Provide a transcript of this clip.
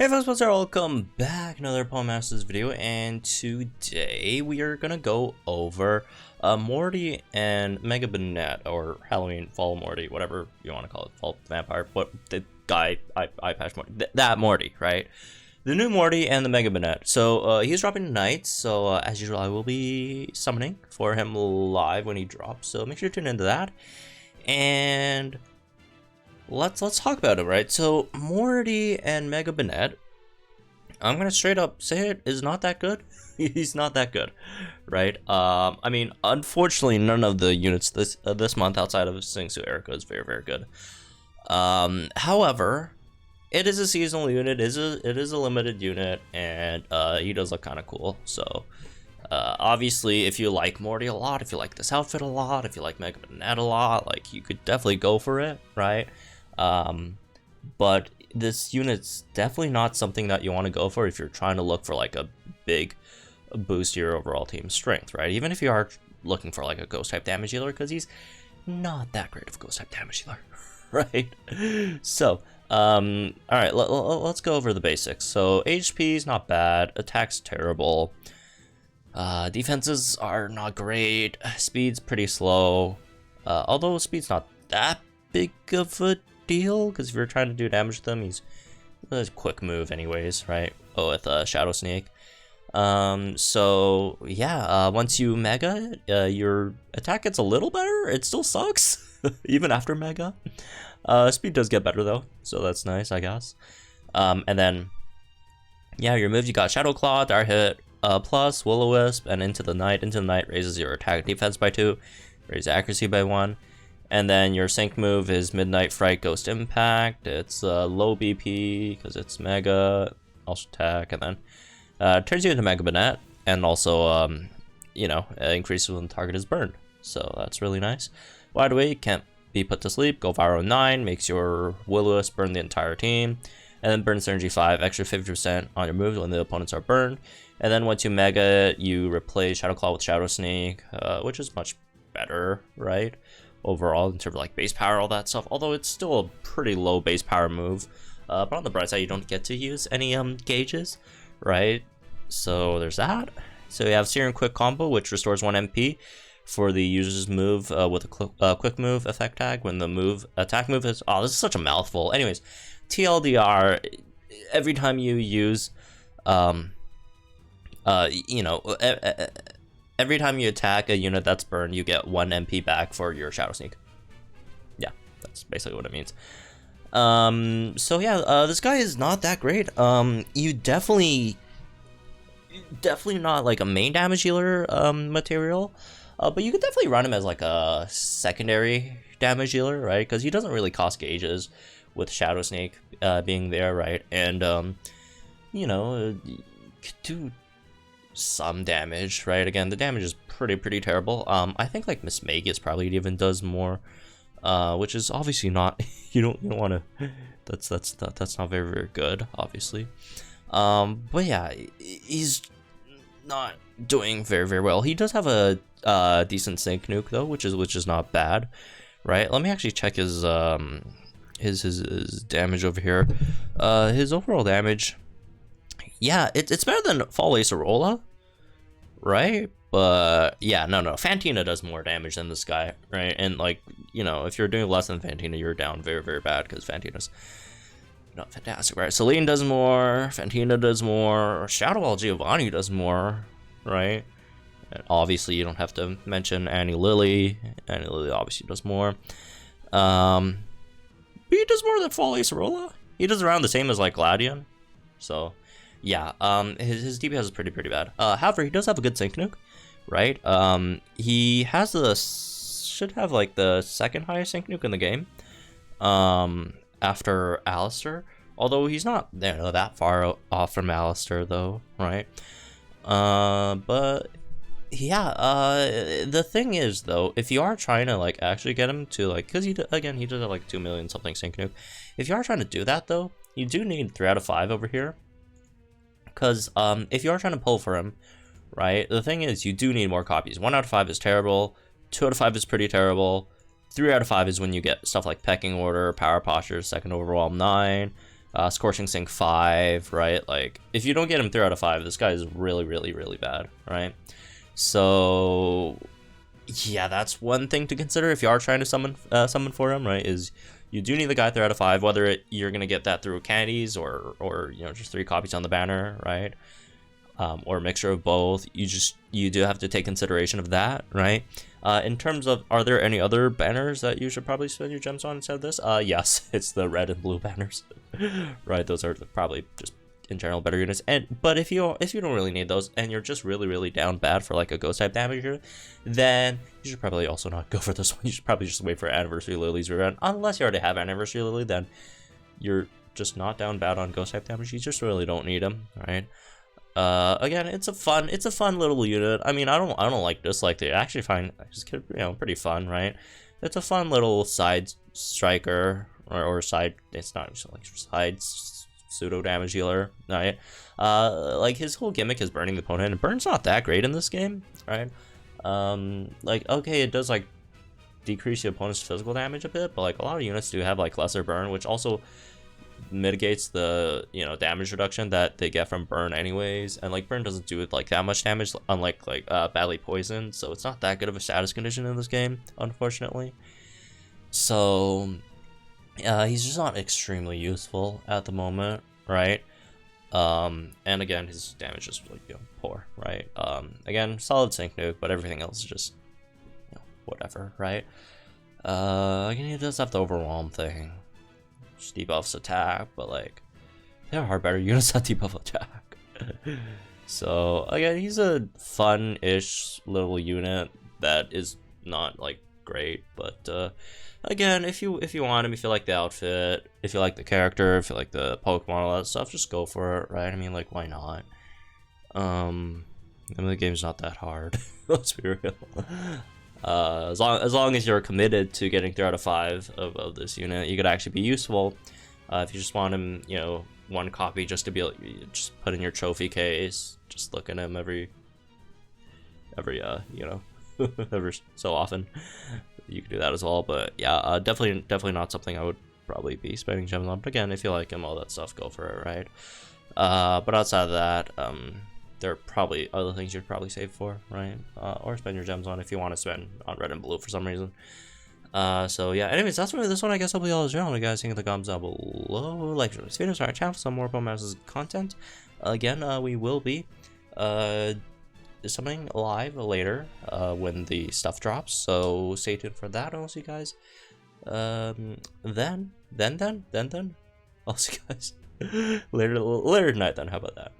Hey folks, what's up? Welcome back, another Paul Masters video, and today we are gonna go over Morty and Mega Banette, or Halloween Fall Morty, whatever you want to call it, Fall Vampire, what the guy, I patched Morty, that Morty, right? The new Morty and the Mega Banette. So he's dropping tonight, so as usual I will be summoning for him live when he drops, so make sure to tune into that. And let's talk about it, right? So Morty and Mega Banette, I'm gonna straight up say it, is not that good. He's not that good, right? I mean, unfortunately, none of the units this month outside of Singsu Erica is very good. However, it is a seasonal unit. It is a limited unit, and he does look kind of cool. So obviously, if you like Morty a lot, if you like this outfit a lot, if you like Mega Banette a lot, like, you could definitely go for it, right? But this unit's definitely not something that you want to go for if you're trying to look for like a big boost to your overall team strength, right? Even if you are looking for like a ghost type damage dealer, because he's not that great of a ghost type damage dealer, right? So all right, let's go over the basics. So HP is not bad, attack's terrible, defenses are not great, speed's pretty slow, although speed's not that big of a deal, because if you're trying to do damage to them, he's a quick move anyways, right? Oh, with Shadow Sneak. So yeah, once you mega, your attack gets a little better. It still sucks even after mega. Speed does get better though, so that's nice, I guess. And then yeah, your moves, you got Shadow Claw, Dire Hit plus, Will-O-Wisp, and Into the Night. Into the Night raises your attack defense by 2, raises accuracy by 1. And then your sync move is Midnight Fright, Ghost Impact. It's low BP because it's Mega, also attack, and then turns you into Mega Banette, and also you know, increases when the target is burned. So that's really nice. Wide Awake, can't be put to sleep. Go Viral 9 makes your Will-O-Wisp burn the entire team, and then burn Synergy 5, extra 50% on your moves when the opponents are burned. And then once you Mega, you replace Shadow Claw with Shadow Sneak, which is much better, right? Overall, in terms of like base power, all that stuff, although it's still a pretty low base power move, but on the bright side, you don't get to use any gauges, right? So there's that. So you have Serum Quick Combo, which restores 1 MP for the user's move with a quick move effect tag when the attack move is, oh, this is such a mouthful. Anyways, TLDR, every time you use you know, every time you attack a unit that's burned, you get 1 MP back for your Shadow Sneak. Yeah, that's basically what it means. So yeah, this guy is not that great. You definitely not like a main damage dealer material, but you could definitely run him as like a secondary damage dealer, right? Because he doesn't really cost gauges with Shadow Sneak being there, right? And you know, you could do some damage, right? Again, the damage is pretty terrible. I think like Miss Magus probably even does more, which is obviously not you don't want to, that's not very good, obviously. But yeah, he's not doing very well. He does have a decent sync nuke though, which is not bad, right? Let me actually check his damage over here. His overall damage, yeah, it's better than Fall Acerola, right? But yeah, no, Fantina does more damage than this guy, right? And like, you know, if you're doing less than Fantina, you're down very bad, because Fantina's not fantastic, right? Celine does more, Fantina does more, Shadow Ball Giovanni does more, right? And obviously you don't have to mention Annie Lily. Annie Lily obviously does more. But he does more than Fall Acerola. He does around the same as like Gladion. So yeah, his DPS is pretty bad. However, he does have a good sync nuke, right? He has should have like the second highest sync nuke in the game, after Alistair. Although he's not, you know, that far off from Alistair though, right? But yeah, the thing is though, if you are trying to like actually get him to like, because he does have like 2 million something sync nuke. If you are trying to do that though, you do need 3 out of 5 over here. Because if you are trying to pull for him, right, the thing is you do need more copies. 1 out of 5 is terrible, 2 out of 5 is pretty terrible, 3 out of 5 is when you get stuff like Pecking Order, Power Posture, Second Overwhelm 9, Scorching Sink 5, right? Like, if you don't get him 3 out of 5, this guy is really, really, really bad, right? So, yeah, that's one thing to consider if you are trying to summon for him, right? Is you do need the guy 3 out of 5, whether you're gonna get that through candies or you know, just 3 copies on the banner, right? Or a mixture of both. You do have to take consideration of that, right? In terms of, are there any other banners that you should probably spend your gems on instead of this? Yes, it's the red and blue banners, right? Those are probably just in general better units. But if you don't really need those and you're just really down bad for like a ghost type damager, then you should probably also not go for this one. You should probably just wait for Anniversary Lily's rerun. Unless you already have Anniversary Lily, then you're just not down bad on ghost type damage. You just really don't need them, right? Again, it's a fun little unit. I mean, I don't like dislike it. I actually find it's, you know, pretty fun, right? It's a fun little side striker or side. It's not just like side pseudo damage healer, right? Like his whole gimmick is burning the opponent, and burn's not that great in this game, right? Like, okay, it does like decrease the opponent's physical damage a bit, but like a lot of units do have like lesser burn, which also mitigates the, you know, damage reduction that they get from burn anyways. And like burn doesn't do it like that much damage, unlike like badly poisoned, so it's not that good of a status condition in this game, unfortunately. So he's just not extremely useful at the moment, right? And again, his damage is like, you know, poor, right? Again, solid sync nuke, but everything else is just, you know, whatever, right? Again, he does have the overwhelm thing, which debuffs attack, but like there are better units that debuff attack. So again, he's a fun-ish little unit that is not like great, but again, if you want him, if you like the outfit, if you like the character, if you like the Pokemon, all that stuff, just go for it, right? I mean, like, why not? I mean, the game's not that hard. Let's be real. As long as you're committed to getting 3 out of 5 of this unit, you could actually be useful. If you just want him, you know, 1 copy just to be able, just put in your trophy case, just look at him every you know, every so often. You can do that as well. But yeah, definitely not something I would probably be spending gems on. But again, if you like him, all that stuff, go for it, right? But outside of that, there are probably other things you'd probably save for, right? Or spend your gems on if you want to spend on red and blue for some reason. So yeah, anyways, that's really this one. I guess I'll be all around. You guys think in the comments down below. Like this video, start our channel for some more Pokemon content. Again, we will be something live later when the stuff drops, so stay tuned for that. I'll see you guys then I'll see you guys later tonight then. How about that?